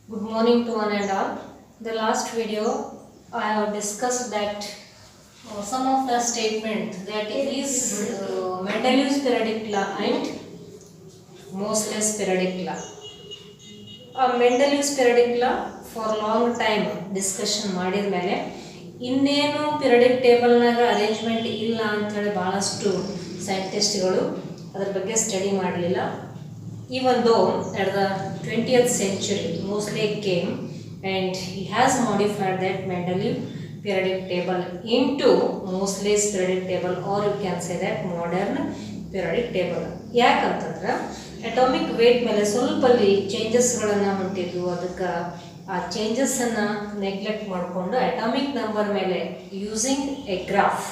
Good morning to one and all. The last video I have discussed that some of the statement that is Mendeleev's periodic law and Moseley's periodic law. Mendeleev's periodic law for long time discussion ಮಾಡಿದ ಮೇಲೆ ಇನ್ನೇನು periodic table ನಾಗ arrangement ಇಲ್ಲ ಅಂತ ಹೇಳಿ ಬಹಳಷ್ಟು ಸೈಂಟಿಸ್ಟ್ಗಳು ಅದರ ಬಗ್ಗೆ ಸ್ಟಡಿ ಮಾಡಲಿಲ್ಲ. Even though at the 20th century Moseley came and he has modified that Mendeleev periodic table into Moseley's periodic table, or you can say that modern periodic table. ಯಾಕಂತಂದ್ರೆ atomic weight ಮೇಲೆ ಸ್ವಲ್ಪ ಚೇಂಜಸ್ಗಳನ್ನು ಹೊಂಟಿದ್ವು. ಅದಕ್ಕೆ ಆ ಚೇಂಜಸ್ಸನ್ನು neglect ಮಾಡಿಕೊಂಡು atomic number ಮೇಲೆ using a graph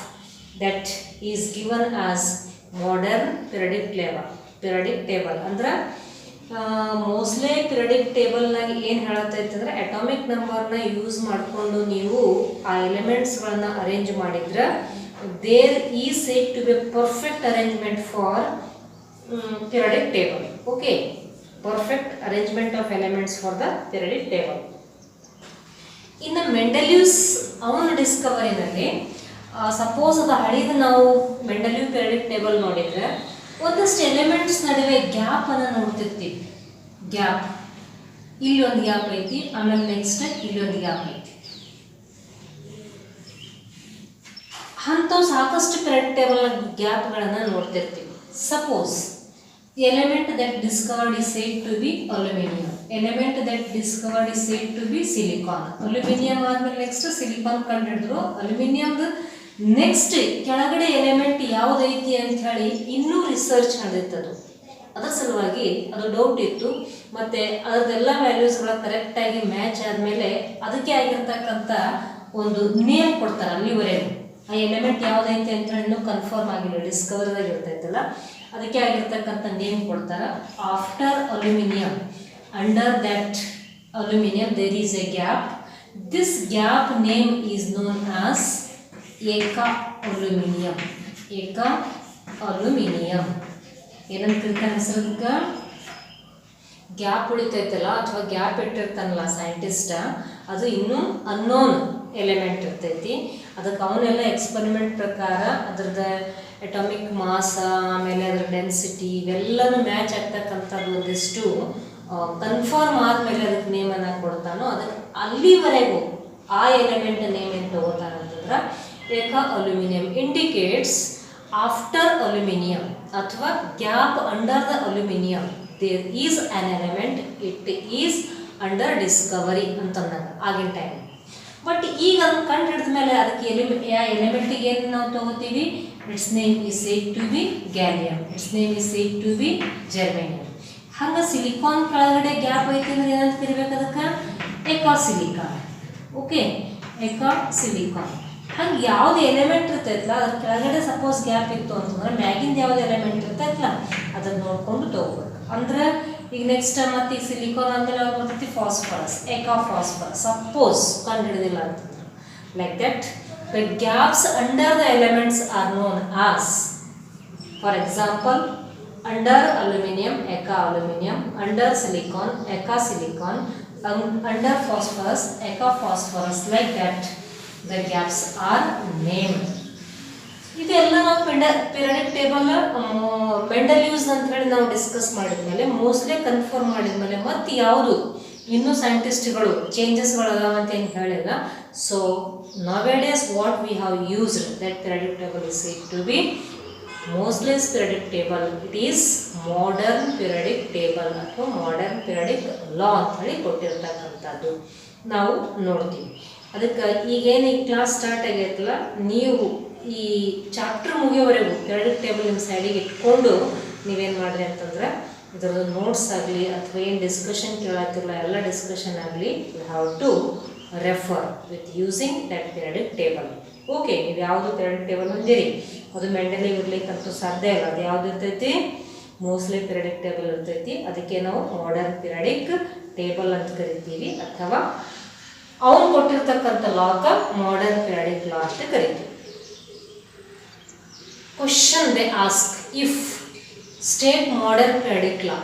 that is given as modern periodic table ಅಂದ್ರೆ ಮೋಸ್ಟ್ಲಿ ಪಿರಿಯಡಿಕ್ ಟೇಬಲ್ನಾಗ ಏನು ಹೇಳತ್ತೈತೆ ಅಂದರೆ ಅಟಾಮಿಕ್ ನಂಬರ್ನ ಯೂಸ್ ಮಾಡಿಕೊಂಡು ನೀವು ಆ ಎಲಿಮೆಂಟ್ಸ್ಗಳನ್ನ ಅರೇಂಜ್ ಮಾಡಿದ್ರೆ there is said to be perfect arrangement for periodic table. Okay, perfect arrangement of elements for the periodic table. ಇನ್ನು ಮೆಂಡೆಲೀವ್ಸ್ ಅವನ ಡಿಸ್ಕವರಿನಲ್ಲಿ ಸಪೋಸ್ ಅದು ಹಳಿದು ನಾವು ಮೆಂಡೆಲೀವ್ ಪಿರಿಯಡಿಕ್ ಟೇಬಲ್ ನೋಡಿದರೆ ಒಂದಷ್ಟು ಎಲಿಮೆಂಟ್ಸ್ ನಡುವೆ ಗ್ಯಾಪ್ ಅನ್ನು ನೋಡ್ತಿರ್ತೀವಿ. ಗ್ಯಾಪ್ ಇಲ್ಲಿ ಒಂದು ಗ್ಯಾಪ್ ಐತಿ, ಆಮೇಲೆ ನೆಕ್ಸ್ಟ್ ಇಲ್ಲಿ ಒಂದು ಗ್ಯಾಪ್ ಐತಿ. ಅಂಥವು ಸಾಕಷ್ಟು ಪಿರಿಯಡಿಕ್ ಟೇಬಲ್ ಗ್ಯಾಪ್ಗಳನ್ನು ನೋಡ್ತಿರ್ತೀವಿ. Suppose element that discovered is said to be aluminium, element that discovered is said to be silicon. Aluminium ಆದ್ಮೇಲೆ ನೆಕ್ಸ್ಟ್ ಸಿಲಿಕಾನ್ ಕಂಡುಹಿಡಿದ್ರು. ಅಲ್ಯೂಮಿನಿಯಂದು ನೆಕ್ಸ್ಟ್ ಕೆಳಗಡೆ ಎಲಿಮೆಂಟ್ ಯಾವುದೈತಿ ಅಂತ ಹೇಳಿ ಇನ್ನೂ ರಿಸರ್ಚ್ ನಡೆದಿತ್ತದು. ಅದರ ಸಲುವಾಗಿ ಅದು ಡೌಟ್ ಇತ್ತು. ಮತ್ತು ಅದರದೆಲ್ಲ ವ್ಯಾಲ್ಯೂಸ್ಗಳ ಕರೆಕ್ಟಾಗಿ ಮ್ಯಾಚ್ ಆದಮೇಲೆ ಅದಕ್ಕೆ ಆಗಿರ್ತಕ್ಕಂಥ ಒಂದು ನೇಮ್ ಕೊಡ್ತಾರೆ. ಅಲ್ಲಿವರೆಗೂ ಆ ಎಲಿಮೆಂಟ್ ಯಾವುದೈತಿ ಅಂತ ಹೇಳಿ ಇನ್ನೂ ಕನ್ಫರ್ಮ್ ಆಗಿಲ್ಲ, ಡಿಸ್ಕವರ್ದಾಗ ಇರ್ತೈತಲ್ಲ, ಅದಕ್ಕೆ ಆಗಿರ್ತಕ್ಕಂಥ ನೇಮ್ ಕೊಡ್ತಾರೆ. After aluminium, under that aluminium there is a gap. This gap name is known as eka aluminium. Eka aluminium ಏನಂತ ಕರೀತಾರೆ ಹೆಸರದಕ್ಕೆ? ಗ್ಯಾಪ್ ಉಳಿತೈತಲ್ಲ ಅಥವಾ ಗ್ಯಾಪ್ ಇಟ್ಟಿರ್ತಾನಲ್ಲ ಸೈಂಟಿಸ್ಟ್, ಅದು ಇನ್ನೂ ಅನ್ನೋನ್ ಎಲಿಮೆಂಟ್ ಇರ್ತೈತಿ. ಅದಕ್ಕೆ ಅವನ್ನೆಲ್ಲ ಎಕ್ಸ್ಪರಿಮೆಂಟ್ ಪ್ರಕಾರ ಅದ್ರದ್ದು ಅಟಾಮಿಕ್ ಮಾಸ್, ಆಮೇಲೆ ಅದರ ಡೆನ್ಸಿಟಿ ಇವೆಲ್ಲನೂ ಮ್ಯಾಚ್ ಆಗ್ತಕ್ಕಂಥದ್ದು ಒಂದಿಷ್ಟು ಕನ್ಫರ್ಮ್ ಆದಮೇಲೆ ಅದಕ್ಕೆ ನೇಮನ್ನು ಕೊಡ್ತಾನೋ, ಅದಕ್ಕೆ ಅಲ್ಲಿವರೆಗೂ ಆ ಎಲಿಮೆಂಟ್ ನೇಮ್ ಏನು ತಗೋತಾನಂತಂದ್ರೆ ಏಕಾ ಅಲ್ಯೂಮಿನಿಯಂ ಇಂಡಿಕೇಟ್ಸ್ ಆಫ್ಟರ್ ಅಲ್ಯೂಮಿನಿಯಂ ಅಥವಾ gap under the aluminium there is an element, it is under discovery ಅಂತಂದಾಗ ಆಗಿನ ಟೈಮ್. ಬಟ್ ಈಗ ಅದನ್ನು ಕಂಡು ಹಿಡಿದ ಮೇಲೆ ಅದಕ್ಕೆ ಆ ಎಲಿಮೆಂಟಿಗೆ ಏನು ನಾವು ತಗೋತೀವಿ? Its name is said to be gallium, its name is said to be germanium. ಹಂಗೆ ಸಿಲಿಕಾನ್ ಕೆಳಗಡೆ ಗ್ಯಾಪ್ ಐತಿ ಅಂದ್ರೆ ಏನಂತ ಕರಿಬೇಕು ಅದಕ್ಕೆ? Eka silicon. Okay, eka silicon. ಹಂಗೆ ಯಾವ್ದು ಎಲಿಮೆಂಟ್ ಇರ್ತೈತಲ್ಲ ಅದ್ರ ಕೆಳಗಡೆ ಸಪೋಸ್ ಗ್ಯಾಪ್ ಇತ್ತು ಅಂತಂದ್ರೆ ಮ್ಯಾಗಿಂದ ಯಾವ್ದು ಎಲಿಮೆಂಟ್ ಇರ್ತೈತಲ್ಲ ಅದನ್ನು ನೋಡ್ಕೊಂಡು ತಗೋಬೇಕು. ಅಂದ್ರೆ ಈಗ ನೆಕ್ಸ್ಟ್ ಮತ್ತೆ ಈ ಸಿಲಿಕಾನ್ ಆದ್ಮೇಲೆ ಯಾವ್ದು ಬರ್ತೈತಿ? Phosphorus, eka phosphorus. ಸಪೋಸ್ ಕಂಡು ಹಿಡಿದಿಲ್ಲ ಅಂತಂದ್ರೆ like that the gaps under the elements are known as, for example under aluminium eka aluminium, under silicon eka silicon, under phosphorus eka phosphorus. Like that the gaps are named. ಇದೆಲ್ಲ ನಾವು periodic table ಮೆಂಡೆಲೀವ್ಸ್ ಅಂತ ಹೇಳಿ ನಾವು discuss ಮಾಡಿದ್ಮೇಲೆ, mostly confirm ಮಾಡಿದ್ಮೇಲೆ ಮತ್ತೆ ಯಾವುದು ಇನ್ನೂ ಸೈಂಟಿಸ್ಟ್ಗಳು ಚೇಂಜಸ್ಗಳು ಅದಾವ ಅಂತ ಏನು ಹೇಳಿಲ್ಲ. So nowadays what we have used that periodic table is said to be mostly is periodic table. It is modern periodic table ಅಥವಾ ಮಾಡರ್ನ್ ಪಿರಿಯಡಿಕ್ ಲಾ ಅಂತ ಹೇಳಿ ಕೊಟ್ಟಿರ್ತಕ್ಕಂಥದ್ದು ನಾವು ನೋಡ್ತೀವಿ. ಅದಕ್ಕೆ ಈಗೇನು ಈ ಕ್ಲಾಸ್ ಸ್ಟಾರ್ಟ್ ಆಗೈತಲ್ಲ, ನೀವು ಈ ಚಾಪ್ಟರ್ ಮುಗಿಯೋವರೆಗೂ ಪಿರಿಯಡಿಕ್ ಟೇಬಲ್ ನಿಮ್ಮ ಸೈಡಿಗೆ ಇಟ್ಕೊಂಡು ನೀವೇನು ಮಾಡಿರಿ ಅಂತಂದ್ರೆ ಇದರದ್ದು ನೋಟ್ಸ್ ಆಗಲಿ ಅಥವಾ ಏನು ಡಿಸ್ಕಷನ್ ಕೇಳತ್ತಿರಲ್ಲ ಎಲ್ಲ ಡಿಸ್ಕಷನ್ ಆಗಲಿ you have to refer with using that periodic table. Okay, ನೀವು ಯಾವುದು ಪಿರಿಯಡಿಕ್ ಟೇಬಲ್ ಹೊಂದಿರಿ ಅದು ಮೆಂಡೆಲೀವ್ ಇರ್ಲಿಕ್ಕಂತೂ ಸಾಧ್ಯ ಇಲ್ಲ. ಅದು ಯಾವ್ದು ಇರ್ತೈತಿ? ಮೋಸ್ಟ್ಲಿ ಪಿರಿಯಡಿಕ್ ಟೇಬಲ್ ಇರ್ತೈತಿ. ಅದಕ್ಕೆ ನಾವು ಮಾಡರ್ನ್ ಪಿರಿಯಡಿಕ್ ಟೇಬಲ್ ಅಂತ ಕರಿತೀವಿ, ಅಥವಾ ಅವನು ಕೊಟ್ಟಿರ್ತಕ್ಕಂಥ ಲಾಕ ಮಾಡರ್ನ್ ಪಿರಿಯಡಿಕ್ ಲಾ ಅಂತ ಕರಿತೀವಿ. Question they ask, if state modern periodic law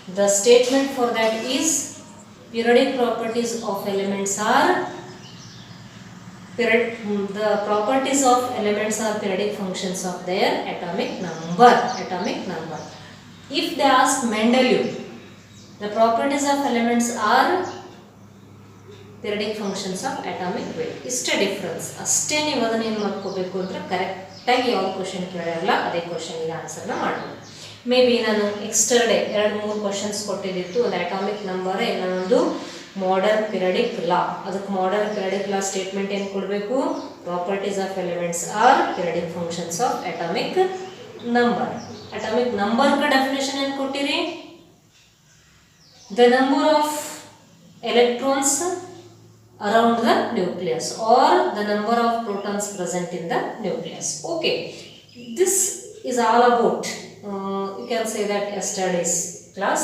The statement for that is periodic properties of elements are the properties of elements are periodic functions of their atomic number. If they ask Mendeleev, the properties of elements are periodic functions of atomic weight. ಇಷ್ಟೇ difference. ಅಷ್ಟೇ ನೀವು ಅದನ್ನು ಏನು ಮಾಡ್ಕೋಬೇಕು ಅಂದರೆ ಕರೆಕ್ಟಾಗಿ ಯಾವ question ಕೇಳಲ್ಲ ಅದೇ ಕ್ವಶನಿಗೆ ಆನ್ಸರ್ನ ಮಾಡ್ಬೋದು. ಮೇ ಬಿ ನಾನು ಎಕ್ಸ್ಟರ್ಡೇ 2-3 ಕ್ವಶನ್ಸ್ ಕೊಟ್ಟಿದ್ದಿತ್ತು. ಒಂದು ಅಟಾಮಿಕ್ ನಂಬರ್, ಇನ್ನೊಂದು ಮಾಡರ್ನ್ ಪಿರಿಯಡಿಕ್ ಲಾ. ಅದಕ್ಕೆ ಮಾಡರ್ನ್ ಪಿರಿಯಡಿಕ್ ಲಾ ಸ್ಟೇಟ್ಮೆಂಟ್ ಏನು ಕೊಡಬೇಕು? Properties of elements are periodic functions of atomic number. Atomic ನಂಬರ್ಗೆ ಡೆಫಿನೇಷನ್ ಏನು ಕೊಟ್ಟಿರಿ? The number of electrons around the nucleus or the number of protons present in the nucleus. Okay, this is all about you can say that yesterday's class.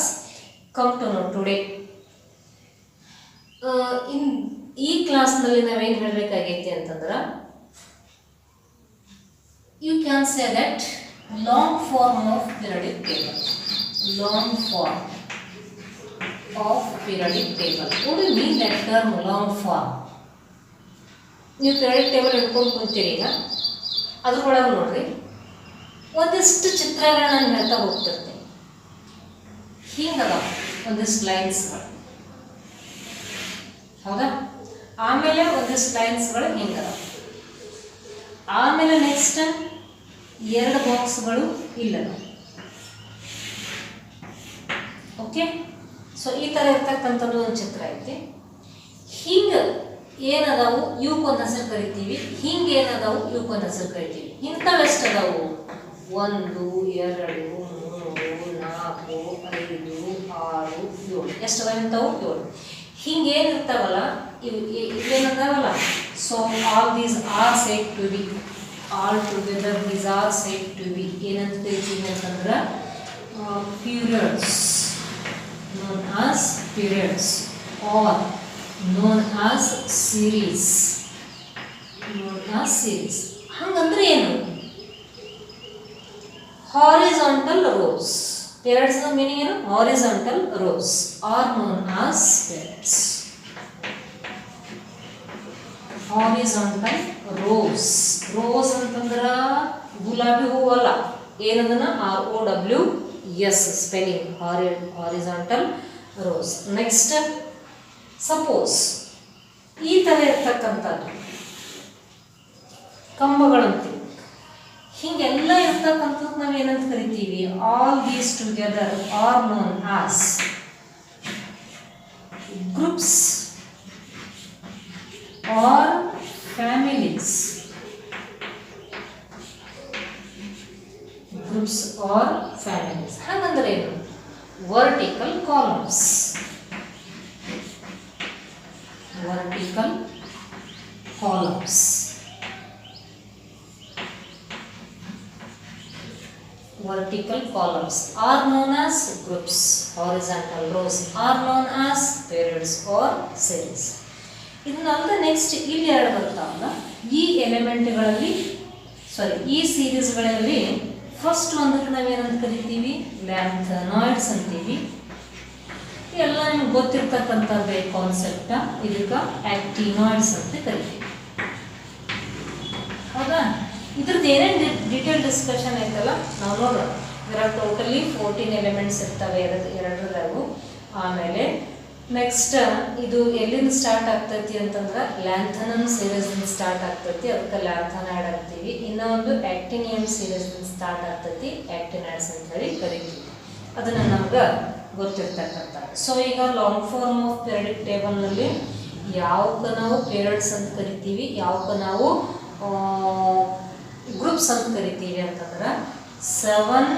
Come to know today in ಈ ಕ್ಲಾಸ್ನಲ್ಲಿ ನಾವೇನು ಹೇಳಬೇಕಾಗೈತಿ ಅಂತಂದ್ರೆ, you can say that long form of periodic table. Long form of periodic table. What do you mean that term long form? ನೀವು periodic table ಹಿಡ್ಕೊಂಡು ಕುಂತೀರಿ. ಈಗ ಅದ್ರೊಳಗೆ ನೋಡ್ರಿ ಒಂದಿಷ್ಟು ಚಿತ್ರಗಳನ್ನ ನಾನು ಹೇಳ್ತಾ ಹೋಗ್ತಿರ್ತೀನಿ. ಹಿಂಗದ ಒಂದಿಷ್ಟು ಲೈನ್ಸ್ಗಳು, ಹೌದಾ? ಆಮೇಲೆ ಒಂದಿಷ್ಟು ಲೈನ್ಸ್ಗಳು ಹಿಂಗದ. ಆಮೇಲೆ ನೆಕ್ಸ್ಟ್ 2 ಬಾಕ್ಸ್ಗಳು ಇಲ್ಲದ. ಓಕೆ, ಸೊ ಈ ಥರ ಇರ್ತಕ್ಕಂಥದ್ದು ಒಂದು ಚಿತ್ರ ಐತಿ. ಹಿಂಗೆ ಏನದಾವು ಇವಕ್ಕೊಂದು ಹೆಸರು ಕರಿತೀವಿ, ಹಿಂಗೆ ಏನದಾವು ಇವಕ್ಕೊಂದು ಹೆಸರು ಕರಿತೀವಿ. ಇಂಥವು ಎಷ್ಟು ಅದಾವು? 1 2 3 4 5 6 7. ಎಷ್ಟು ಅದಾವ ಇಂಥವು? 7. ಹಿಂಗೆ ಏನಿರ್ತಾವಲ್ಲ ಇವೇನದಾವಲ್ಲ, so all these are said to be, altogether these are said to be ಏನಂತ ಕರಿತೀವಿ ಅಂತಂದ್ರೆ periods, known as periods or known as series. ಹಂಗಂದ್ರೆ ಏನು? Horizontal rows. periods ನ ಮೀನಿಂಗ್ ಏನು? Horizontal rows are known as periods. Horizontal rows. Rows ಅಂತಂದ್ರ ಗುಲಾಬಿ ಹೂವಲ್ಲ, ಏನದನ್ನ ROWS spelling, horizontal rows. Next, suppose ಈ ಥರ ಇರ್ತಕ್ಕಂಥದ್ದು ಕಂಬಗಳಂತೀವಿ. ಹೀಗೆಲ್ಲ ಇರ್ತಕ್ಕಂಥದ್ದು ನಾವೇನಂತ ಕರಿತೀವಿ? All these together R known as groups R families. Groups or families. ಹಾಗಂದ್ರೆ ಏನು? Vertical columns. Vertical columns. Vertical columns are known as groups. Horizontal rows are known as periods or series. ಇದನ್ನಲ್ಲದೆ ನೆಕ್ಸ್ಟ್ ಇಲ್ಲಿ 2 ಬರ್ತಾವಲ್ಲ, ಈ ಎಲಿಮೆಂಟ್ಗಳಲ್ಲಿ ಈ ಸೀರೀಸ್ಗಳಲ್ಲಿ first ಒಂದಕ್ಕೆ ನಾವೇನಂತ ಕರಿತೀವಿ? ಲ್ಯಾಂಥನಾಯ್ಡ್ಸ್ ಅಂತೀವಿ. ಎಲ್ಲ ನಿಮ್ಗೆ ಗೊತ್ತಿರ್ತಕ್ಕಂಥದ್ದೇ ಕಾನ್ಸೆಪ್ಟ. ಇದಕ್ಕೆ ಆಕ್ಟಿನಾಯ್ಡ್ಸ್ ಅಂತ ಕರಿತೀವಿ, ಹೌದಾ? ಇದ್ರದ್ದು ಏನೇನು ಡೀಟೇಲ್ ಡಿಸ್ಕಷನ್ ಐತಲ್ಲ ನಾವು ನೋಡೋಣ. ಇದರ ಟೋಟಲಿ 14 ಎಲಿಮೆಂಟ್ಸ್ ಇರ್ತವೆ ಎರಡರದಾಗೂ. ಆಮೇಲೆ ನೆಕ್ಸ್ಟ್ ಇದು ಎಲ್ಲಿಂದ ಸ್ಟಾರ್ಟ್ ಆಗ್ತೈತಿ ಅಂತಂದ್ರೆ ಲ್ಯಾಂಥನಮ್ ಸೀರೀಸ್ನಿಂದ ಸ್ಟಾರ್ಟ್ ಆಗ್ತೈತಿ, ಅದಕ್ಕೆ ಲ್ಯಾಂಥನಾಯ್ಡ್ ಅಂತೀವಿ. ಇನ್ನೊಂದು ಆಕ್ಟಿನಿಯಮ್ ಸೀರೀಸ್ನಿಂದ ಸ್ಟಾರ್ಟ್ ಆಗ್ತೈತಿ, ಆಕ್ಟಿನಾಯ್ಡ್ಸ್ ಅಂತ ಹೇಳಿ ಕರಿತೀವಿ. ಅದನ್ನು ನಮ್ಗೆ ಗೊತ್ತಿರ್ತಕ್ಕಂಥ. ಸೊ ಈಗ ಲಾಂಗ್ ಫಾರ್ಮ್ ಆಫ್ ಪಿರಿಯಡಿಕ್ ಟೇಬಲ್ನಲ್ಲಿ ಯಾವಕ್ಕೆ ನಾವು ಪೀರಿಯಡ್ಸ್ ಅಂತ ಕರಿತೀವಿ, ಯಾವಕ್ಕೆ ನಾವು ಗ್ರೂಪ್ಸ್ ಅಂತ ಕರಿತೀವಿ ಅಂತಂದ್ರೆ 7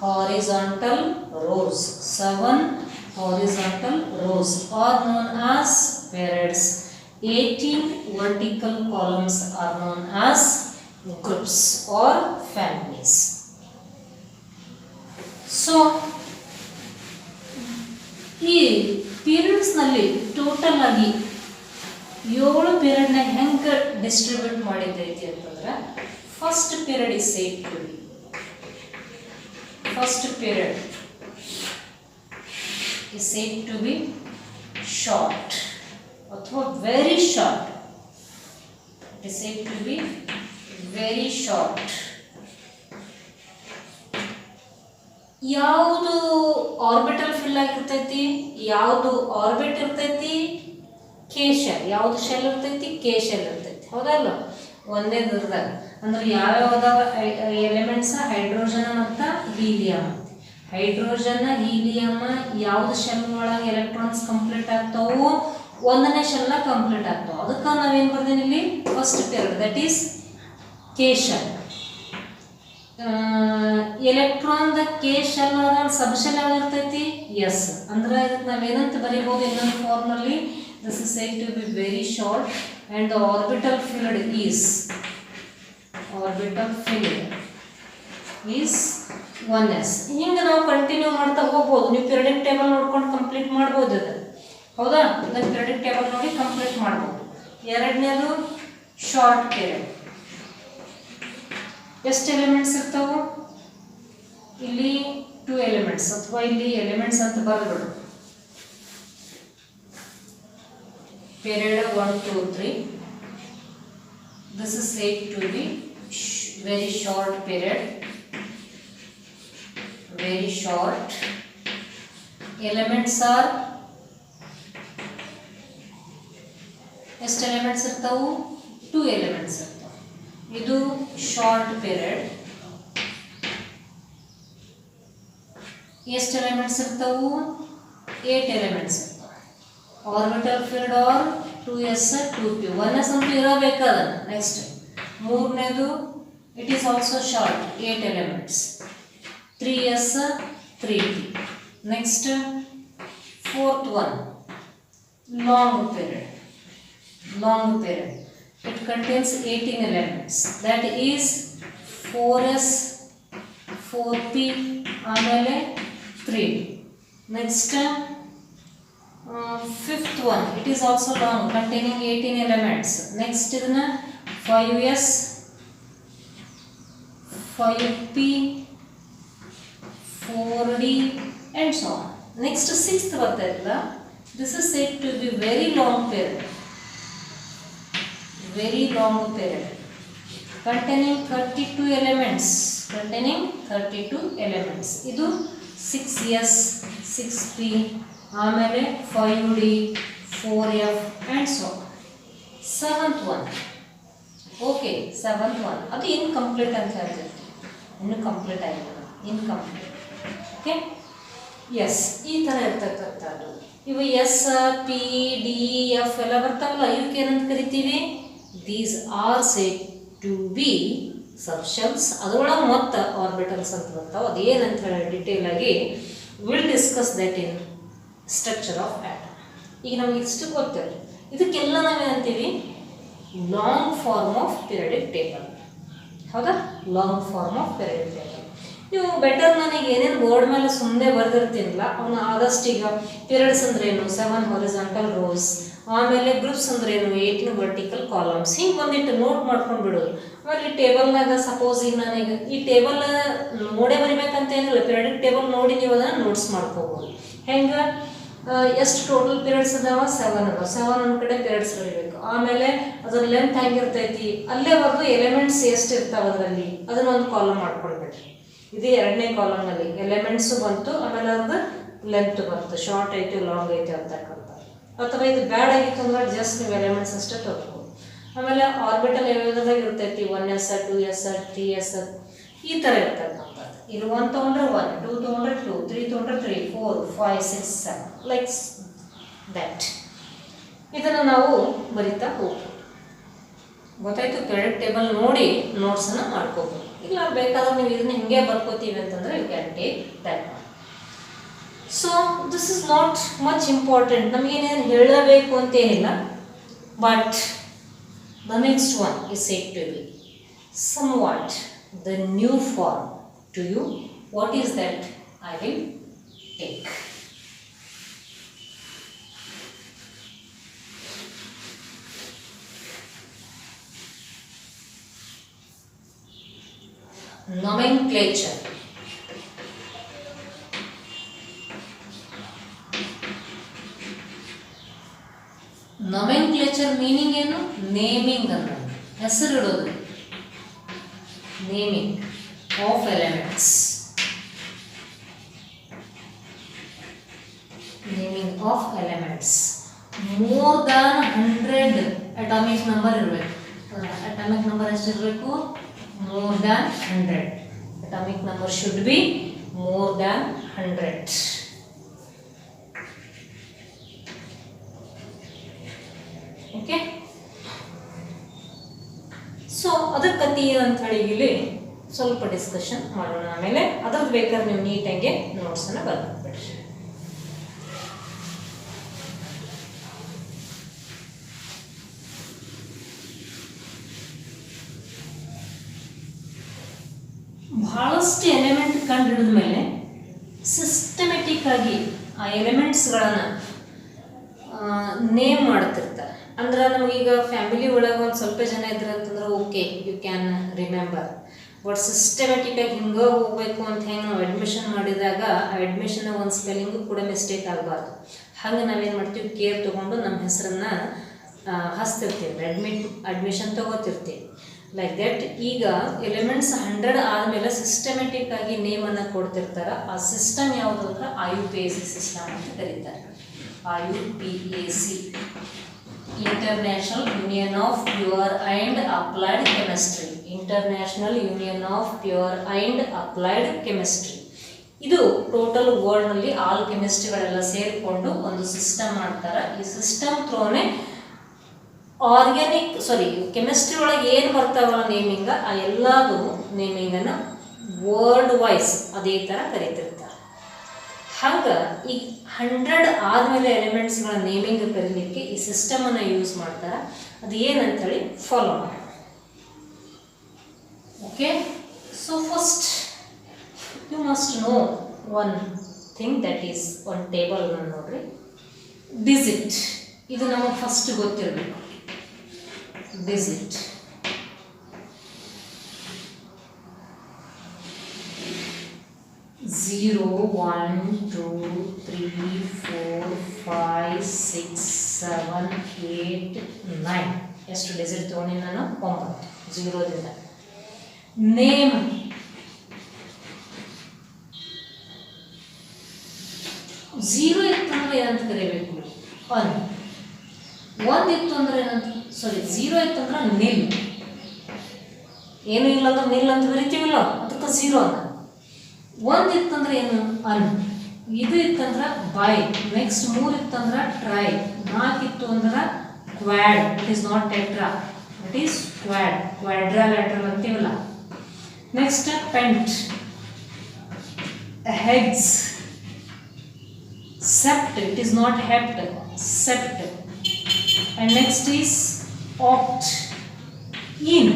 horizontal rose. 7 horizontal rows are known as periods. 18 vertical columns are known as groups or families. So, ಈ ಪೀರಿಯಡ್ಸ್ ನಲ್ಲಿ ಟೋಟಲ್ ಆಗಿ 7 ಪೀರಿಯಡ್ ನ ಹೆಂಗೆ ಡಿಸ್ಟ್ರಿಬ್ಯೂಟ್ ಮಾಡಿದ್ದೈತಿ ಅಂತಂದ್ರೆ, first period is said to be. First period is said to be short ಅಥವಾ very short. It is said to be very short. ಯಾವುದು orbital fill ಆಗಿರ್ತೈತಿ, ಯಾವುದು ಆರ್ಬಿಟ್ ಇರ್ತೈತಿ, ಕೆ ಶೆಲ್. ಯಾವುದು ಶೆಲ್ ಇರ್ತೈತಿ, ಕೆ ಶೆಲ್ ಇರ್ತೈತಿ. ಹೌದಲ್ಲ? ಒಂದೇ ದೂರದಾಗ ಅಂದ್ರೆ ಯಾವ್ಯಾವ ಎಲಿಮೆಂಟ್ಸ್ ಹೈಡ್ರೋಜನ್ ಮತ್ತು ಹೀಲಿಯಂ. ಹೈಡ್ರೋಜನ್ ಹೀಲಿಯಂ ಯಾವ್ದು ಶೆಲ್ ಒಳಗೆ ಎಲೆಕ್ಟ್ರಾನ್ಸ್ ಕಂಪ್ಲೀಟ್ ಆಗ್ತಾವೋ ಒಂದನೇ ಶೆಲ್ನ ಕಂಪ್ಲೀಟ್ ಆಗ್ತಾವ. ಅದಕ್ಕೆ ನಾವೇನು ಬರ್ದೇನೆ ಇಲ್ಲಿ first pair that is K shell. Electron the K shell ಒಳಗೆ ಸಬ್ ಶೆಲ್ ಯಾವ್ದು ಇರ್ತೈತಿ, ಎಸ್. ಅಂದ್ರೆ ಇದಕ್ಕೆ ನಾವೇನಂತ ಬರೀಬಹುದು ಇನ್ನೊಂದು ಫಾರ್ಮ್ನಲ್ಲಿ, this is said to be very short and the orbital fluid is 1s. ಹಿಂಗೆ ನಾವು ಕಂಟಿನ್ಯೂ ಮಾಡ್ತಾ ಹೋಗ್ಬೋದು. ನೀವು ಪಿರಿಯಡಿಕ್ ಟೇಬಲ್ ನೋಡ್ಕೊಂಡು ಕಂಪ್ಲೀಟ್ ಮಾಡ್ಬೋದು ಅದು. ಹೌದಾ? ಇದನ್ನು ಪಿರಿಯಡಿಕ್ ಟೇಬಲ್ ನೋಡಿ ಕಂಪ್ಲೀಟ್ ಮಾಡ್ಬೋದು. ಎರಡನೇದು ಶಾರ್ಟ್ ಪೀರಿಯಡ್. ಎಷ್ಟು ಎಲಿಮೆಂಟ್ಸ್ ಇರ್ತಾವೆ ಇಲ್ಲಿ? 2 ಎಲಿಮೆಂಟ್ಸ್ ಅಥವಾ ಇಲ್ಲಿ ಎಲಿಮೆಂಟ್ಸ್ ಅಂತ ಬರೆದ್ಬಿಡು. Period 1, 2, 3. This is said to be very short period. Very short. Elements are ಎಷ್ಟು ಎಲಿಮೆಂಟ್ಸ್ ಇರ್ತಾವು? 2 ಎಲಿಮೆಂಟ್ಸ್ ಇರ್ತಾವೆ. ಇದು ಶಾರ್ಟ್ ಪೀರಿಯಡ್. ಎಷ್ಟು ಎಲಿಮೆಂಟ್ಸ್ ಇರ್ತಾವು? 8 ಎಲಿಮೆಂಟ್ಸ್ ಇರ್ತಾವೆ. Orbital field R 2s 2p. 1s ಅಂತೂ ಇರಬೇಕದ. ನೆಕ್ಸ್ಟ್ ಮೂರನೇದು it is also short, 8 elements. 3s 3p. Next fourth one long period. Long period it contains 18 elements. That is 4s 4p ಆಮೇಲೆ 3p. Next fifth one, it is also long, containing 18 elements. Next idna 5s 5p 4d and so on. Next sixth bartailla, this is said to be very long period. Very long period containing 32 elements. Containing 32 elements. Idu 6s 6p ಆಮೇಲೆ 5d 4f and so on. Seventh one, okay, seventh one ಅದು incomplete ಅಂತ ಹೇಳ್ತೀವಿ. ಇನ್ನು complete ಆಗಿಲ್ಲ, incomplete. Okay, S ಈ ಥರ ಇರ್ತಕ್ಕಂಥದ್ದು. ಇವು ಎಸ್ ಪಿ ಡಿ ಎಫ್ ಎಲ್ಲ ಬರ್ತಾವಲ್ಲ, ಇವಕ್ಕೆ ಏನಂತ ಕರಿತೀವಿ? These are said to be subshells. ಅದರೊಳಗೆ ಮತ್ತೆ ಆರ್ಬಿಟಲ್ಸ್ ಅಂತ ಬರ್ತಾವೆ. ಅದೇನಂತ ಹೇಳಿ ಡಿಟೇಲ್ ಆಗಿ will discuss that in structure of atom. ಈಗ ನಮಗೆ ಇಷ್ಟು ಗೊತ್ತಿಲ್ಲ. ಇದಕ್ಕೆಲ್ಲ ನಾವೇನಂತೀವಿ? Long form of periodic table. ಹೌದಾ? Long form of periodic table. ನೀವು ಬೆಟರ್ ನನಗೆ ಏನೇನು ಬೋರ್ಡ್ ಮೇಲೆ ಸುಮ್ಮನೆ ಬರೆದಿರ್ತೀನಲ್ಲ ಅವನ್ನ ಆದಷ್ಟು ಈಗ ಪಿರಿಯಡ್ಸ್ ಅಂದ್ರೇನು 7 ಹಾರಿಜಾಂಟಲ್ ರೋಸ್, ಆಮೇಲೆ ಗ್ರೂಪ್ಸ್ ಅಂದ್ರೇನು 18 ವರ್ಟಿಕಲ್ ಕಾಲಮ್ಸ್, ಹಿಂಗೆ ಬಂದಿಟ್ಟು ನೋಟ್ ಮಾಡ್ಕೊಂಡು ಬಿಡೋದು. ಆಮೇಲೆ ಈ ಟೇಬಲ್ನಾಗ ಸಪೋಸ್ ಈಗ ನಾನೀಗ ಈ ಟೇಬಲ್ ನೋಡೇ ಬರಿಬೇಕಂತ ಏನಿಲ್ಲ, ಪಿರಿಯಡಿಕ್ ಟೇಬಲ್ ನೋಡಿ ನೀವು ಅದನ್ನು ನೋಟ್ಸ್ ಮಾಡ್ಕೋಬೋದು. ಹೆಂಗೆ ಎಷ್ಟು ಟೋಟಲ್ ಪೀರಿಯಡ್ಸ್ ಅದಾವ? 7 ಅದಾವ. 7 ಒಂದು ಕಡೆ ಪೀರಿಯಡ್ಸ್ ಬರೀಬೇಕು. ಆಮೇಲೆ ಅದ್ರ ಲೆಂತ್ ಹೆಂಗಿರ್ತೈತಿ ಅಲ್ಲೇವರೆಗೂ ಎಲಿಮೆಂಟ್ಸ್ ಎಷ್ಟು ಇರ್ತಾವೆ ಅದರಲ್ಲಿ ಅದನ್ನೊಂದು ಕಾಲಮ್ ಮಾಡ್ಕೊಳ್ಬೇಡ್ರಿ. ಇದು ಎರಡನೇ ಕಾಲಮ್ನಲ್ಲಿ ಎಲಿಮೆಂಟ್ಸು ಬಂತು, ಆಮೇಲೆ ಅದ್ರ ಲೆಂತ್ ಬಂತು, ಶಾರ್ಟ್ ಐತಿ ಲಾಂಗ್ ಐತಿ ಅಂತಕ್ಕಂಥ. ಅಥವಾ ಇದು ಬ್ಯಾಡ್ ಆಗಿತ್ತು ಅಂದ್ರೆ ಜಸ್ಟ್ ನೀವು ಎಲಿಮೆಂಟ್ಸ್ ಅಷ್ಟೇ ತಗೋಬೋದು. ಆಮೇಲೆ ಆರ್ಬಿಟಲ್ ಯಾವ್ಯಾವ್ದಾಗ ಇರ್ತೈತಿ? 1s 2s 3s ಈ ಥರ ಇರ್ತಕ್ಕಂಥದ್ದು. ಇಲ್ಲಿ 1 ತೊಗೊಂಡ್ರೆ 1, 2 ತೊಗೊಂಡ್ರೆ 2, 3 ತೊಗೊಂಡ್ರೆ 3, 4 5 6 7 ಲೈಕ್ ದ್ಯಾಟ್. ಇದನ್ನು ನಾವು ಬರಿತಾ ಹೋಗ್ಬೋದು. ಗೊತ್ತಾಯ್ತು? ಪಿರಿಯಡಿಕ್ ಟೇಬಲ್ ನೋಡಿ ನೋಟ್ಸನ್ನು ಮಾಡ್ಕೋಬೋದು. ಇಲ್ಲ ಬೇಕಾದ್ರೆ ನೀವು ಇದನ್ನ ಹಿಂಗೆ ಬರ್ಕೋತೀವಿ ಅಂತಂದರೆ you can take that one. So this is not much important, ನಮಗೇನೇನು ಹೇಳಬೇಕು ಅಂತೇನಿಲ್ಲ. But the next one is said to be somewhat the new form to you. What is that? I will take. Nomenclature. Nomenclature meaning ಏನು? Naming ಅನ್ನೋದು, ಹೆಸರಿಡೋದು, naming of elements. Naming of elements. More than 100 atomic number ಇರಬೇಕು. Atomic number ಎಷ್ಟಿರಬೇಕು? More than 100. Atomic number should be more than 100. Okay, so ಅದಕ್ಕೆ ಕತಿ ಅಂತ ಹೇಳಿ ಇಲ್ಲಿ ಸ್ವಲ್ಪ ಡಿಸ್ಕಷನ್ ಮಾಡೋಣ. ಆಮೇಲೆ ಅದ್ರದ್ದು ಬೇಕಾದ್ರೆ ನೀವು ನೀಟಾಗಿ ನೋಟ್ಸನ್ನು ಬರ್ಬಿಟ್ಬಿಡ್ರಿ. ಬಹಳಷ್ಟು ಎಲಿಮೆಂಟ್ ಕಂಡು ಹಿಡಿದ ಮೇಲೆ ಸಿಸ್ಟಮೆಟಿಕ್ ಆಗಿ ಆ ಎಲಿಮೆಂಟ್ಸ್ಗಳನ್ನು ನೇಮ್ ಮಾಡ್ತಿರ್ತಾರೆ. ಅಂದ್ರೆ ನಮಗೀಗ ಫ್ಯಾಮಿಲಿ ಒಳಗೆ ಒಂದು ಸ್ವಲ್ಪ ಜನ ಇದ್ರೆ ಅಂತಂದ್ರೆ okay, you can remember. But systematic ಆಗಿ ಹಿಂಗೆ ಹೋಗ್ಬೇಕು ಅಂತ ಹೆಂಗೆ ನಾವು ಅಡ್ಮಿಷನ್ ಮಾಡಿದಾಗ ಆ ಅಡ್ಮಿಷನ್ ಒಂದು ಸ್ಪೆಲ್ಲಿಂಗು ಕೂಡ ಮಿಸ್ಟೇಕ್ ಆಗಬಾರ್ದು. ಹಾಗೆ ನಾವೇನು ಮಾಡ್ತೀವಿ, ಕೇರ್ ತೊಗೊಂಡು ನಮ್ಮ ಹೆಸರನ್ನು ಹಚ್ತಿರ್ತೀವಿ, ಅಡ್ಮಿಷನ್ ತೊಗೋತಿರ್ತೀವಿ. ಲೈಕ್ ದಟ್ ಈಗ ಎಲಿಮೆಂಟ್ಸ್ 100 ಆದಮೇಲೆ ಸಿಸ್ಟಮೆಟಿಕ್ ಆಗಿ ನೇಮನ್ನು ಕೊಡ್ತಿರ್ತಾರೆ. ಆ ಸಿಸ್ಟಮ್ ಯಾವುದು ಅಂದ್ರೆ IUPAC ಸಿಸ್ಟಮ್ ಅಂತ ಕರೀತಾರೆ. IUPAC, international union of pure and applied chemistry. International union of pure and applied chemistry. ಇದು ಟೋಟಲ್ ವರ್ಲ್ಡ್ನಲ್ಲಿ ಆಲ್ ಕೆಮಿಸ್ಟ್ರಿಗಳೆಲ್ಲ ಸೇರಿಕೊಂಡು ಒಂದು ಸಿಸ್ಟಮ್ ಮಾಡ್ತಾರೆ. ಈ ಸಿಸ್ಟಮ್ ಥ್ರೋನೇ ಕೆಮಿಸ್ಟ್ರಿ ಒಳಗೆ ಏನು ಬರ್ತಾವಲ್ಲ ನೇಮಿಂಗ, ಆ ಎಲ್ಲದು ನೇಮಿಂಗನ್ನು ವರ್ಲ್ಡ್ ವೈಸ್ ಅದೇ ಥರ ಕರೀತಿರ್ತಾರೆ. ಹಾಗೆ ಈ 100 ಆದಮೇಲೆ ಎಲಿಮೆಂಟ್ಸ್ಗಳ ನೇಮಿಂಗ್ ಕರೀಲಿಕ್ಕೆ ಈ ಸಿಸ್ಟಮನ್ನು ಯೂಸ್ ಮಾಡ್ತಾರೆ. ಅದು ಏನಂತೇಳಿ ಫಾಲೋ ಮಾಡಿ. Okay, so first you must know one thing, that is one table ನೋಡ್ರಿ. ಡಿಜಿಟ್, ಇದು ನಮಗೆ ಫಸ್ಟ್ ಗೊತ್ತಿರಬೇಕು. Digit, zero, 1, 2, 3, 4, 5, 6, 7, 8, 9. ಎಷ್ಟು ಡಿಜಿಟ್ ತೊಗೊಂಡು ನಾನು? 9. 0ದಿಂದ. ನೇಮ್, ಝೀರೋ ಇತ್ತು ಅಂದ್ರೆ ಏನಂತ ಕರೀಬೇಕು? 1. 1 ಇತ್ತು ಅಂದ್ರೆ ಏನಂತ? ಝೀರೋ ಇತ್ತು ಅಂದ್ರೆ ನಿಲ್. ಏನು ಇಲ್ಲ ಅಂದ್ರೆ ನಿಲ್ ಅಂತ ಬರಿತೀವಿಲ್ಲ, ಅದಕ್ಕೆ ಝೀರೋ ಅನ್ನ. 1 ಇತ್ತಂದ್ರೆ ಏನು? ಅನ್. ಇದು ಇತ್ತಂದ್ರೆ ಬೈ. ನೆಕ್ಸ್ಟ್ 3 ಇತ್ತಂದ್ರೆ ಟ್ರೈ. 4 ಇತ್ತು ಅಂದ್ರೆ quad. It is not tetra, it is quad. Quadrilateral ಅಂತೀವಲ್ಲ. Next pent, hex, sept. It is not hept, sept. And next is oct. In.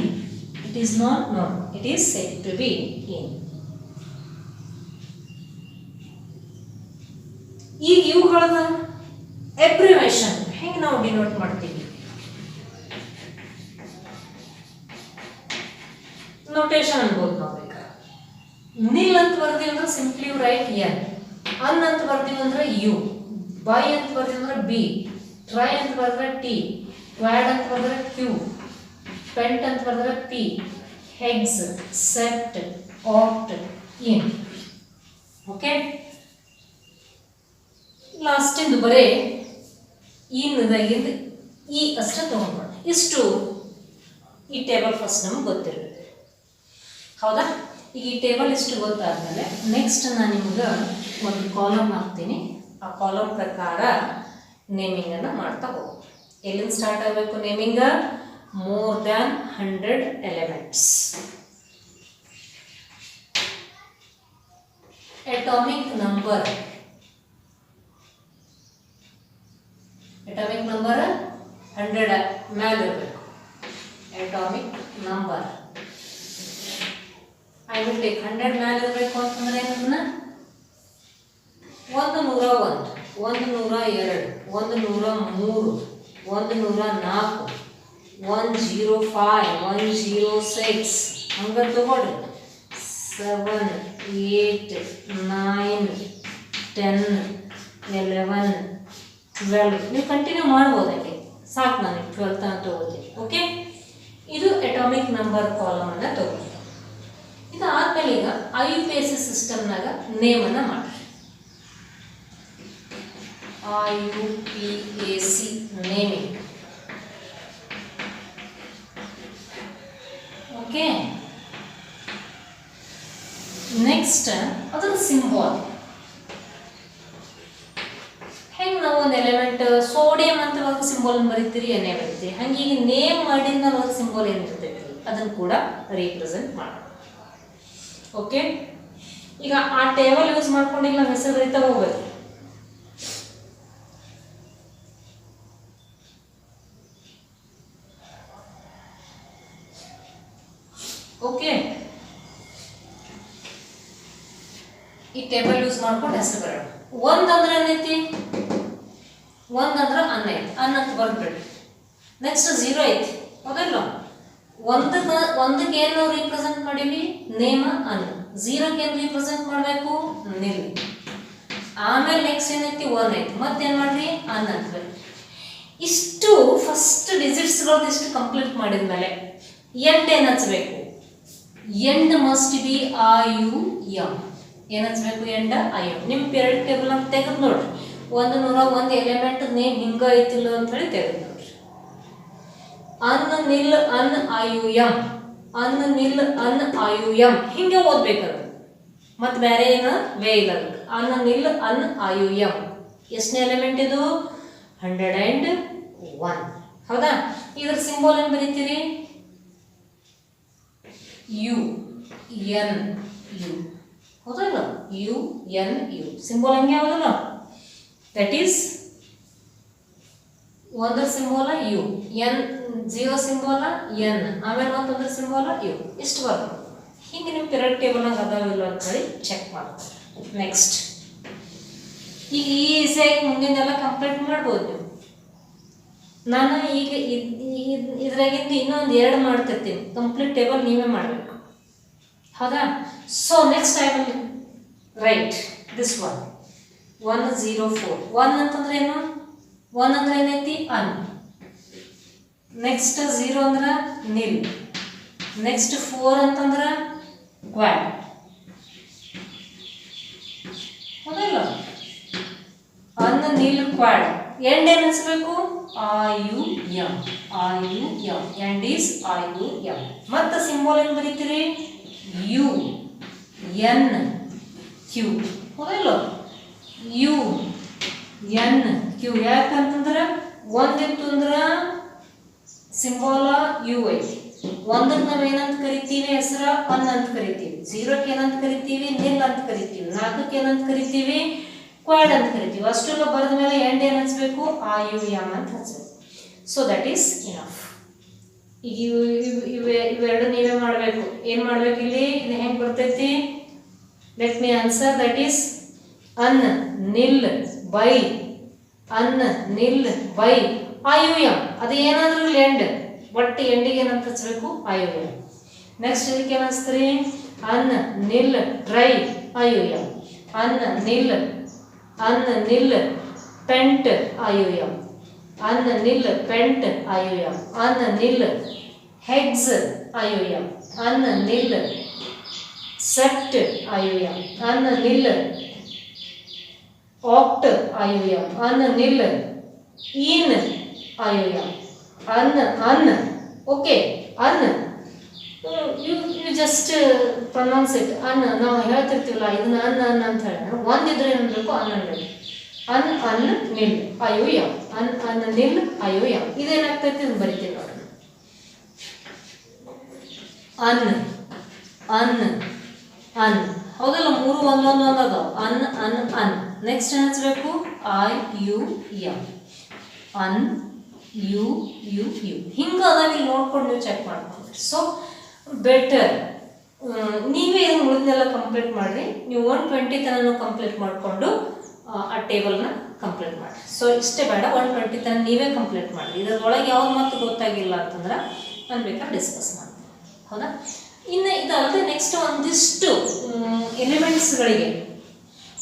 It is not known. It is said to be in. ಈಗ ಇವುಗಳನ್ನ abbreviation ಹೆಂಗೆ ನಾವು denote ಮಾಡ್ತೀವಿ? Notation ಅನ್ಬೋದು ನಾವು. ಈಗ ನಿಲ್ ಅಂತ ಬರ್ತೀವಿ ಅಂದ್ರೆ ಸಿಂಪ್ಲಿ ಯು ರೈಟ್ ಎನ್. ಅನ್ ಅಂತ ಬರ್ತೀವಿ ಅಂದ್ರೆ ಯು. ಬೈ ಅಂತ ಬರ್ತೀವಿ ಅಂದ್ರೆ ಬಿ. ಟ್ರೈ ಅಂತ ಬರೆದ್ರೆ ಟಿ. ಕ್ವಾಡ್ ಅಂತ ಬರೆದ್ರೆ ಕ್ಯೂ. ಪೆಂಟ್ ಅಂತ ಬರೆದ್ರೆ ಪಿ. ಹೆಗ್ಸ್, ಸೆಪ್ಟ್, ಆಕ್ಟ್, ಇನ್. ಓಕೆ, ಲಾಸ್ಟಿಂದು ಬರೇ ಇನ್ನದಾಗಿಂದ ಈ ಅಷ್ಟೇ ತೊಗೊಂಡ್ಬಾರ್ದು. ಇಷ್ಟು ಈ ಟೇಬಲ್ ಫಸ್ಟ್ ನಮಗೆ ಗೊತ್ತಿರಬೇಕು. ಹೌದಾ? ಈಗ ಈ ಟೇಬಲ್ ಇಷ್ಟು ಗೊತ್ತಾದ್ಮೇಲೆ ನೆಕ್ಸ್ಟ್ ನಾನು ನಿಮ್ಗೆ ಒಂದು ಕಾಲಮ್ ಹಾಕ್ತೀನಿ. ಆ ಕಾಲಮ್ ಪ್ರಕಾರ ನೇಮಿಂಗನ್ನು ಮಾಡ್ತಾ ಹೋಗು. ಎಲ್ಲಿಂದ ಸ್ಟಾರ್ಟ್ ಆಗಬೇಕು naming? More than 100 elements. Atomic number, atomic number 100 ಮೇಲೆ ಇರಬೇಕು. Atomic number I will take 100 ಮೇಲೆ ಇರಬೇಕು ಅಂತಂದ್ರೆ ಏನನ್ನ? 101, 102, 103, 104, 105, 106 ಹಂಗೆ ತಗೊಳ್ರಿ. 7, 8, 9, 10, 11, 12 ನೀವು ಕಂಟಿನ್ಯೂ ಮಾಡ್ಬೋದಾಗೆ. ಸಾಕು, ನಾನು 12th ಅಂತ ತಗೋತೀನಿ. ಓಕೆ, ಇದು ಅಟಾಮಿಕ್ ನಂಬರ್ ಕಾಲಮ್ ಅನ್ನ ತಗೋತೀನಿ. ಇದಾದ್ಮೇಲೆ ಈಗ IUPAC ಸಿಸ್ಟಮ್ನಾಗ ನೇಮನ್ನು ಮಾಡ್ರಿ. IUPAC naming. ಓಕೆ, ನೆಕ್ಸ್ಟ್ ಅದರ ಸಿಂಬಾಲ್. ಹೆಂಗೆ ನಾವು ಒಂದು ಎಲಿಮೆಂಟ್ ಸೋಡಿಯಂ ಅಂತ ಒಂದು ಸಿಂಬಲ್ ಬರೀತೀರಿ, ಎಣ್ಣೆ ಬರೀತೀರಿ, ಹಂಗೆ ಈಗ ನೇಮ್ ಮಾಡಿದ ಒಂದು ಸಿಂಬಲ್ ಏನಿರ್ತೈತಿ ಅದನ್ನು ಕೂಡ ರೀಪ್ರೆಸೆಂಟ್ ಮಾಡಿ. ಓಕೆ, ಈಗ ಆ ಟೇಬಲ್ ಯೂಸ್ ಮಾಡ್ಕೊಂಡು ಈಗ ನಾವು ಹೆಸರು ಬರೀತಾ ಹೋಗ್ಬೇಕು. ಓಕೆ, ಈ ಟೇಬಲ್ ಯೂಸ್ ಮಾಡ್ಕೊಂಡು ಹೆಸರು ಬರೋಣ. ಒಂದಂದ್ರೆ ಏನೈತಿ, ಒಂದಂದ್ರೆ ಅನ್ನ ಐತಿ, ಅನ್ನ ಅಂತ ಬರ್ಬಿಡ್ರಿ. ನೆಕ್ಸ್ಟ್ 0 ಐತಿ, ಹೌದಲ್ಲ? ಒಂದಕ್ಕೆ ಏನು ನಾವು ರೀಪ್ರೆಸೆಂಟ್ ಮಾಡೀವಿ, ನೇಮ ಅನ್ನ. 0ಕ್ಕೆ ಏನು ರೀಪ್ರೆಸೆಂಟ್ ಮಾಡಬೇಕು, ನಿಲ್. ಆಮೇಲೆ ನೆಕ್ಸ್ಟ್ ಏನೈತಿ, 1 ಐತಿ, ಮತ್ತೇನು ಮಾಡ್ರಿ, ಅನ್ನ ಅಂತ ಬರಿ. ಇಷ್ಟು ಫಸ್ಟ್ ಡಿಜಿಟ್ಸ್ಗಳದ್ದು ಇಷ್ಟು ಕಂಪ್ಲೀಟ್ ಮಾಡಿದ್ಮೇಲೆ ಎಂಡ್ ಏನು ಹಚ್ಚಬೇಕು, ಎಂಡ್ ಮಸ್ಟ್ ಬಿ IUM. ಏನು ಹಚ್ಚಬೇಕು, ಎಂಡ್ IUM. ನಿಮ್ಮ ಪೀರಿಯಡ್ ಟೇಬಲ್ ಅಂತ ತೆಗೆದು ನೋಡ್ರಿ, 101 ಎಲಿಮೆಂಟ್ ನೇಮ್ ಹಿಂಗ ಐತಿಲ್ಲ ಅಂತ ಹೇಳಿ ತೆಗೆದು ನೋಡ್ರಿ. ಅನ್ ನಿಲ್ ಅನ್ IUM, ಅನ್ ನಿಲ್ ಅನ್ IUM ಹಿಂಗೆ ಓದ್ಬೇಕದು. ಮತ್ತು ಬೇರೆ ಏನು ವೇ ಇಲ್ಲ ಅದಕ್ಕೆ. ಅನ್ ನಿಲ್ ಅನ್ IUM. ಎಷ್ಟನೇ ಎಲಿಮೆಂಟ್ ಇದು, 101. ಹೌದಾ? ಇದ್ರ ಸಿಂಬಲ್ ಏನು ಬರೀತೀರಿ, UNU. ಹೌದಲ್ಲ? UNU ಸಿಂಬಲ್ ಹಂಗೆ ಹೌದಲ್ಲ? ದಟ್ ಈಸ್ ಒಂದರ symbol U, N 0 symbol N, ಆಮೇಲೆ ಮತ್ತೊಂದರ ಸಿಂಬಲ್ U. ಇಷ್ಟು ಬರ್ತದೆ. ಹಿಂಗೆ ನಿಮ್ಮ ಪಿರಿಯಡ್ ಟೇಬಲ್ನಾಗ ಅದಾವಿಲ್ಲ ಅಂತ ಹೇಳಿ ಚೆಕ್ ಮಾಡ್ತಾರೆ. ನೆಕ್ಸ್ಟ್ ಈಗ ಈಸಿಯಾಗಿ ಮುಂದಿನೆಲ್ಲ ಕಂಪ್ಲೀಟ್ ಮಾಡ್ಬೋದು ನೀವು. ನಾನು ಈಗ ಇದ್ರಾಗಿಂದ ಇನ್ನೊಂದು 2 ಮಾಡ್ತಿರ್ತೀನಿ. ಕಂಪ್ಲೀಟ್ ಟೇಬಲ್ ನೀವೇ ಮಾಡಬೇಕು. ಹೌದಾ? So next I will write this 104. 1 ಅಂತಂದ್ರೆ ಏನು, 1 ಅಂದ್ರೆ ಏನೈತಿ, ಅನ್. ನೆಕ್ಸ್ಟ್ 0 ಅಂದ್ರೆ ನಿಲ್. ನೆಕ್ಸ್ಟ್ 4 ಅಂತಂದ್ರೆ ಕ್ವಾಡ್. ಹೌದಲ್ಲ? ಅನ್ ನಿಲ್ ಕ್ವಾಡ್. ಎಂಡ್ ಏನು ಹಚ್ಚಬೇಕು, IUM. End is IUM. ಮತ್ತೆ ಸಿಂಬಲ್ ಏನು ಬರೀತೀರಿ, UNQ. ಹೌದಲ್ಲ? UNQ. ಯಾಕಂತಂದ್ರೆ ಒಂದಿತ್ತು ಅಂದ್ರೆ ಸಿಂಬಾಲ U ಐತಿ. ಒಂದಕ್ಕೆ ನಾವು ಏನಂತ ಕರಿತೀವಿ, ಹೆಸರ ಅನ್ ಅಂತ ಕರಿತೀವಿ. 0ಕ್ಕೆ ಏನಂತ ಕರಿತೀವಿ, ನಿಲ್ ಅಂತ ಕರಿತೀವಿ. 4ಕ್ಕೆ ಏನಂತ ಕರಿತೀವಿ, ಕ್ವಾಡ್ ಅಂತ ಕರಿತೀವಿ. ಅಷ್ಟೆಲ್ಲ ಬರೆದ ಮೇಲೆ ಎಂಡ್ ಏನು ಹಚ್ಚಬೇಕು, IUM ಅಂತ ಹಚ್ಚಬೇಕು. So that is enough. ಈಗ ಇವೆರಡು ನೀವೇ ಮಾಡಬೇಕು. ಏನು ಮಾಡಬೇಕು ಇಲ್ಲಿ, ಇದು ಹೆಂಗೆ ಬರ್ತೈತಿ, let me answer. That is un nil bi, un nil bi IUM. ಅದು ಏನಾದ್ರೂ ಎಂಡ್, ಒಟ್ಟು ಎಂಡಿಗೆ ಏನಂತ ಹಚ್ಚಬೇಕು, IUM. ನೆಕ್ಸ್ಟ್ ಇದಕ್ಕೆ ಏನು ಹಚ್ತೀರಿ, un nil tri IUM. Un nil pent IUM. Un nil pent IUM. Un nil hex IUM. Un nil sept IUM. Un nil oct IUM. Un nil enn IUM. Un okay, un you just pronounce it. Un ನಾವು ಹೇಳ್ತಿರ್ತೀವಲ್ಲ, ಇದನ್ನ ಅನ್ ಅಂತ ಹೇಳಿ ಒಂದಿದ್ರೆ ಏನ್ಬೇಕು, ಅನ್ ಅನ್ಬೇಕು. ಅನ್ ನಿಲ್ IUM. Un ನಿಲ್ IUM. ಇದೇನಾಗ್ತೈತಿ, ಇದನ್ನ ಬರಿತೀವಿ ನೋಡಿ. ಅನ್ ಹೌದಲ್ಲ, 3 ಒಂದೊಂದು ಅದಾವ. ಅನ್ ನೆಕ್ಸ್ಟ್ ಏನು ಹಚ್ಚಬೇಕು, IUM. ಅನ್ ಯು ಹಿಂಗೆ ಅದಾವ. ಇಲ್ಲಿ ನೋಡ್ಕೊಂಡು ನೀವು ಚೆಕ್ ಮಾಡ್ಕೊಂಡು. ಸೊ ಬೆಟರ್ ನೀವೇ ಇದನ್ನು ಉಳಿದೆಲ್ಲ ಕಂಪ್ಲೀಟ್ ಮಾಡಿರಿ. ನೀವು 120 ತನಕ ಕಂಪ್ಲೀಟ್ ಮಾಡಿಕೊಂಡು ಆ ಟೇಬಲ್ನ ಕಂಪ್ಲೀಟ್ ಮಾಡಿ. ಸೊ ಇಷ್ಟೇ ಬೇಡ, 120 ತನಕ ನೀವೇ ಕಂಪ್ಲೀಟ್ ಮಾಡಿರಿ. ಇದರೊಳಗೆ ಯಾವ್ದು ಮಾತು ಗೊತ್ತಾಗಿಲ್ಲ ಅಂತಂದ್ರೆ ನಾನು ಬೇಕಾದ್ರೆ ಡಿಸ್ಕಸ್ ಮಾಡ್ತೀನಿ. ಹೌದಾ? ಇನ್ನು ಇದಲ್ಲದೆ ನೆಕ್ಸ್ಟ್ ಒಂದಿಷ್ಟು ಎಲಿಮೆಂಟ್ಸ್ಗಳಿಗೆ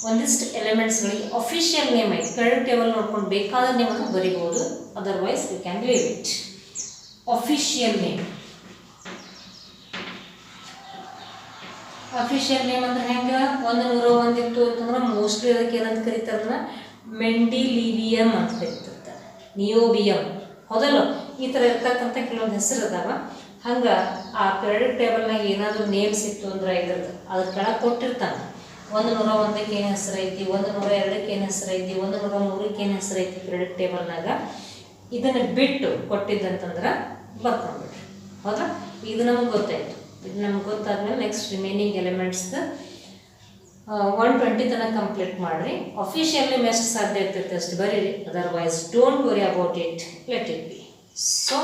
ಒಂದಿಷ್ಟು ಎಲಿಮೆಂಟ್ಸ್ಗಳಿಗೆ ಅಫಿಷಿಯಲ್ ನೇಮ್ ಐತಿ, ಪೀರಿಯಡ್ ಟೇಬಲ್ ನೋಡ್ಕೊಂಡು ಬೇಕಾದ ನೇಮನ್ನು ಬರಿಬೋದು, otherwise you can leave it. Official name, official name ಅಂದ್ರೆ ಹೆಂಗೆ, 101 ಇತ್ತು ಅಂತಂದ್ರೆ ಮೋಸ್ಟ್ಲಿ ಅದಕ್ಕೆ ಏನಂತ ಕರೀತಾರಲ್ಲ, ಮೆಂಡಿಲಿವಿಯಂ ಅಂತ ಕರೀತಿರ್ತಾರೆ, ನಿಯೋಬಿಯಂ, ಹೌದಲ್ಲ, ಈ ಥರ ಇರ್ತಕ್ಕಂಥ ಕೆಲವೊಂದು ಹೆಸರು ಅದಾವ. ಹಂಗೆ ಆ ಪೀರಿಯಡ್ ಟೇಬಲ್ನಾಗ ಏನಾದರೂ ನೇಮ್ಸ್ ಇತ್ತು ಅಂದ್ರೆ ಇದ್ರದ್ದು ಅದ್ರ ಕೆಳಗೆ ಕೊಟ್ಟಿರ್ತಾನೆ, 101ಕ್ಕೆ ಏನು ಹೆಸರು ಐತಿ, 102ಕ್ಕೆ ಏನು ಹೆಸರು ಐತಿ, 103ಕ್ಕೆ ಏನು ಹೆಸರು ಐತಿ ಪೀರಿಯಡ್ ಟೇಬಲ್ನಾಗ. ಇದನ್ನು ಬಿಟ್ಟು ಕೊಟ್ಟಿದ್ದಂತಂದ್ರೆ ಬರ್ಕೊಂಡ್ಬಿಡ್ರಿ, ಹೌದಾ. ಇದು ನಮಗೆ ಗೊತ್ತಾಯಿತು. ಇದು ನಮ್ಗೆ ಗೊತ್ತಾದ್ಮೇಲೆ ನೆಕ್ಸ್ಟ್ ರಿಮೈನಿಂಗ್ ಎಲಿಮೆಂಟ್ಸ್ದು 120 ತನಕ ಕಂಪ್ಲೀಟ್ ಮಾಡಿರಿ. ಅಫಿಷಿಯಲಿ ಎಷ್ಟು ಸಾಧ್ಯ ಇರ್ತೈತೆ ಅಷ್ಟು ಬರೀರಿ, otherwise don't worry about it, let it be. So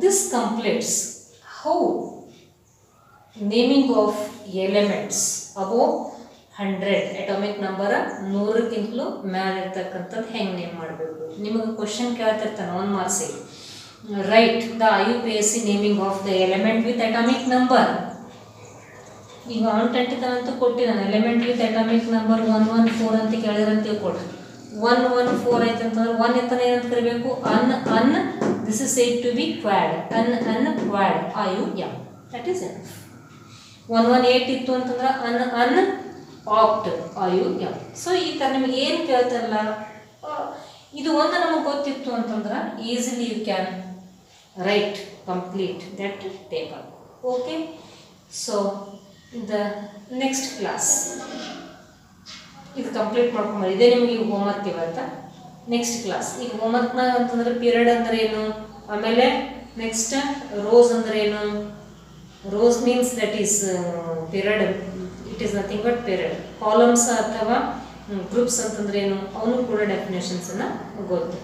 this completes how naming of elements above 100 atomic number, 100ಕ್ಕಿಂತಲೂ ಮ್ಯಾಲೆ ಇರ್ತಕ್ಕಂಥದ್ದು ಹೆಂಗೆ ನೇಮ್ ಮಾಡಬೇಕು. ನಿಮಗೆ ಕ್ವಶನ್ ಕೇಳ್ತಿರ್ತಾನೆ 1 ಮಾರ್ಕ್ಸಿಗೆ, right the IUPAC naming of the element with atomic number. ಈಗ 120 ತನಕ ಕೊಟ್ಟಿದ್ದಾನೆ, ಎಲಿಮೆಂಟ್ ವಿತ್ ಅಟಾಮಿಕ್ ನಂಬರ್ 114 ಅಂತ ಕೇಳಿದ್ರಂತ ತಿಳ್ಕೊಳ್ರಿ. 114 ಐತೆ ಅಂತಂದ್ರೆ 1 ಎತ್ತನ ಏನಂತ ಕರಿಬೇಕು, un this is said to be quad, un quad, IUM, that is enough. 118 ಇತ್ತು ಅಂತಂದ್ರೆ ಅನ್ ಆಕ್ಟ್, IUM. ಸೊ ಈ ಥರ ನಿಮಗೆ ಏನು ಕೇಳ್ತಾರಲ್ಲ, ಇದು ಒಂದು ನಮಗೆ ಗೊತ್ತಿತ್ತು ಅಂತಂದ್ರೆ easily you can write complete that table. Okay, so the next class ಇದು ಕಂಪ್ಲೀಟ್ ಮಾಡ್ಕೊಂಬ, ಇದೇ ನಿಮಗೆ ಹೋಮ್ವರ್ಕ್ ಇವತ್ತು. ನೆಕ್ಸ್ಟ್ ಕ್ಲಾಸ್ ಈಗ ಹೋಮ್ವರ್ಕ್ನಾಗ ಅಂತಂದ್ರೆ ಪೀರಿಯಡ್ ಅಂದ್ರೆ ಏನು, ಆಮೇಲೆ ನೆಕ್ಸ್ಟ್ ರೋಸ್ ಅಂದ್ರೆ ಏನು, rose means that is period, it is nothing but period. Columns ಅಥವಾ ಗ್ರೂಪ್ಸ್ ಅಂತಂದ್ರೆ ಏನು, ಅವನು ಕೂಡ ಡೆಫಿನೇಷನ್ಸನ್ನು ಗೊತ್ತು,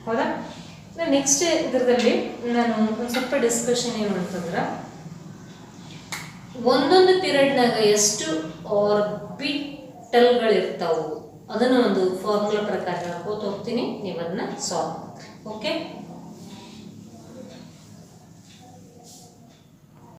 ಹೌದಾ. ನೆಕ್ಸ್ಟ್ ಇದರಲ್ಲಿ ನಾನು ಒಂದು ಸ್ವಲ್ಪ ಡಿಸ್ಕಷನ್ ಏನು ಅಂತಂದ್ರೆ, ಒಂದೊಂದು ಪೀರಿಯಡ್ನಾಗ ಎಷ್ಟು ಆರ್ಬಿಟಲ್ಗಳಿರ್ತಾವು ಅದನ್ನು ಒಂದು ಫಾರ್ಮುಲಾ ಪ್ರಕಾರ ಹೇಳ್ಕೋತ ಹೋಗ್ತೀನಿ, ನೀವು ಅದನ್ನ ಸಾಲ್ವ್ ಮಾಡ್ತೀರಿ. ಓಕೆ.